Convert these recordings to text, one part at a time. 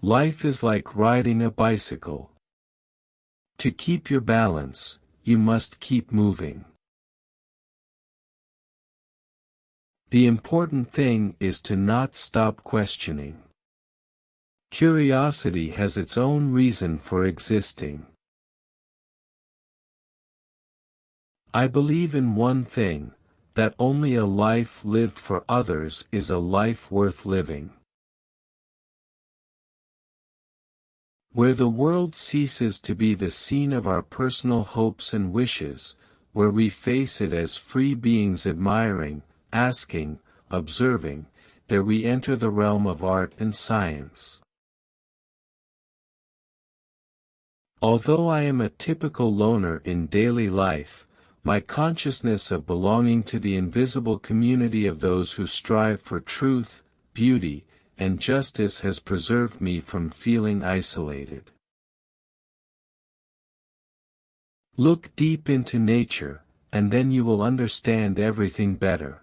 Life is like riding a bicycle. To keep your balance, you must keep moving. The important thing is to not stop questioning. Curiosity has its own reason for existing. I believe in one thing, that only a life lived for others is a life worth living. Where the world ceases to be the scene of our personal hopes and wishes, where we face it as free beings admiring, asking, observing, there we enter the realm of art and science. Although I am a typical loner in daily life, my consciousness of belonging to the invisible community of those who strive for truth, beauty, and justice has preserved me from feeling isolated. Look deep into nature, and then you will understand everything better.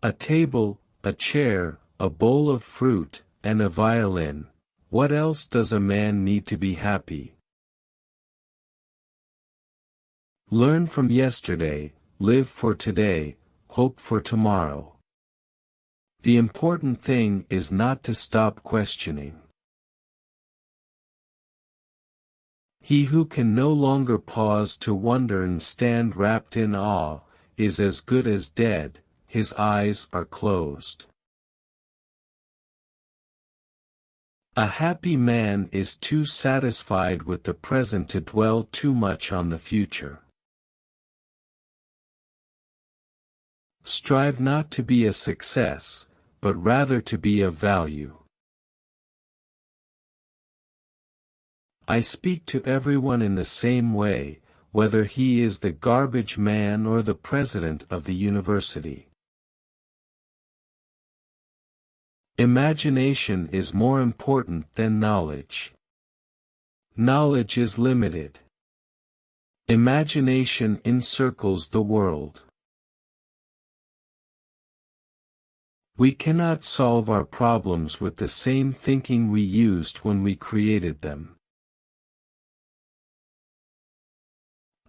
A table, a chair, a bowl of fruit, and a violin. What else does a man need to be happy? Learn from yesterday, live for today, hope for tomorrow. The important thing is not to stop questioning. He who can no longer pause to wonder and stand wrapped in awe, is as good as dead, his eyes are closed. A happy man is too satisfied with the present to dwell too much on the future. Strive not to be a success, but rather to be of value. I speak to everyone in the same way, whether he is the garbage man or the president of the university. Imagination is more important than knowledge. Knowledge is limited. Imagination encircles the world. We cannot solve our problems with the same thinking we used when we created them.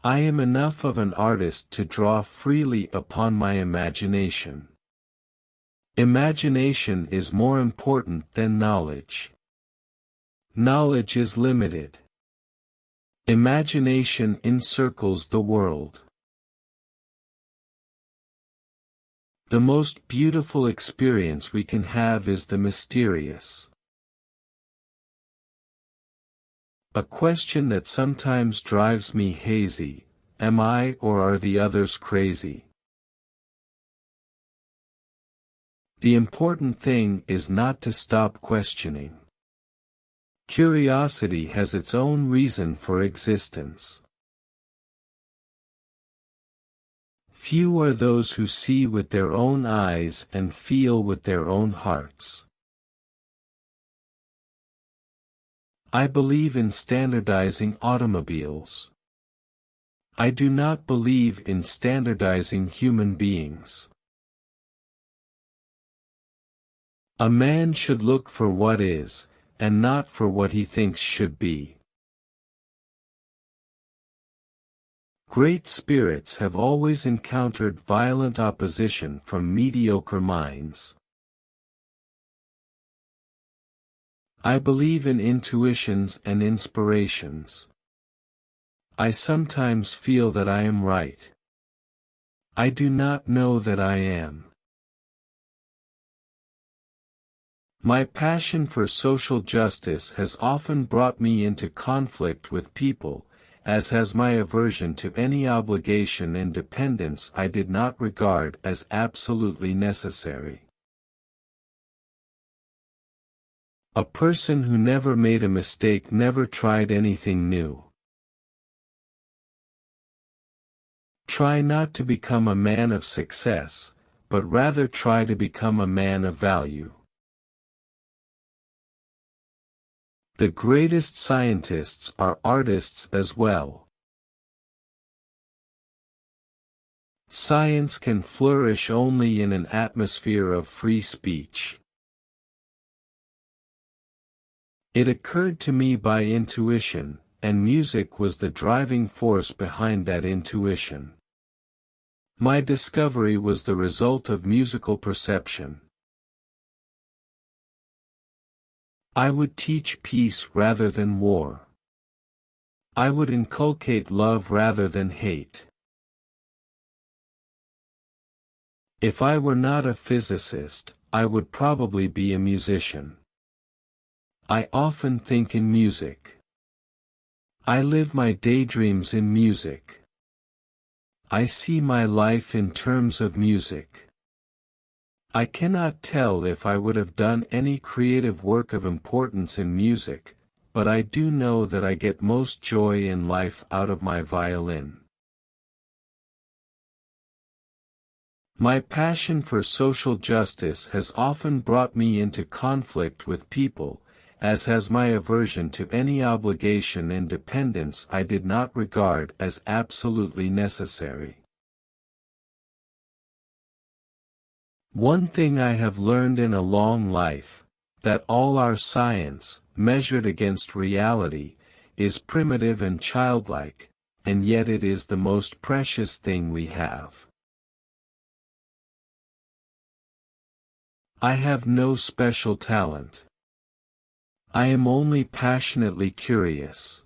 I am enough of an artist to draw freely upon my imagination. Imagination is more important than knowledge. Knowledge is limited. Imagination encircles the world. The most beautiful experience we can have is the mysterious. A question that sometimes drives me hazy: am I or are the others crazy? The important thing is not to stop questioning. Curiosity has its own reason for existence. Few are those who see with their own eyes and feel with their own hearts. I believe in standardizing automobiles. I do not believe in standardizing human beings. A man should look for what is, and not for what he thinks should be. Great spirits have always encountered violent opposition from mediocre minds. I believe in intuitions and inspirations. I sometimes feel that I am right. I do not know that I am. My passion for social justice has often brought me into conflict with people, as has my aversion to any obligation and dependence I did not regard as absolutely necessary. A person who never made a mistake never tried anything new. Try not to become a man of success, but rather try to become a man of value. The greatest scientists are artists as well. Science can flourish only in an atmosphere of free speech. It occurred to me by intuition, and music was the driving force behind that intuition. My discovery was the result of musical perception. I would teach peace rather than war. I would inculcate love rather than hate. If I were not a physicist, I would probably be a musician. I often think in music. I live my daydreams in music. I see my life in terms of music. I cannot tell if I would have done any creative work of importance in music, but I do know that I get most joy in life out of my violin. My passion for social justice has often brought me into conflict with people, as has my aversion to any obligation and dependence I did not regard as absolutely necessary. One thing I have learned in a long life, that all our science, measured against reality, is primitive and childlike, and yet it is the most precious thing we have. I have no special talent. I am only passionately curious.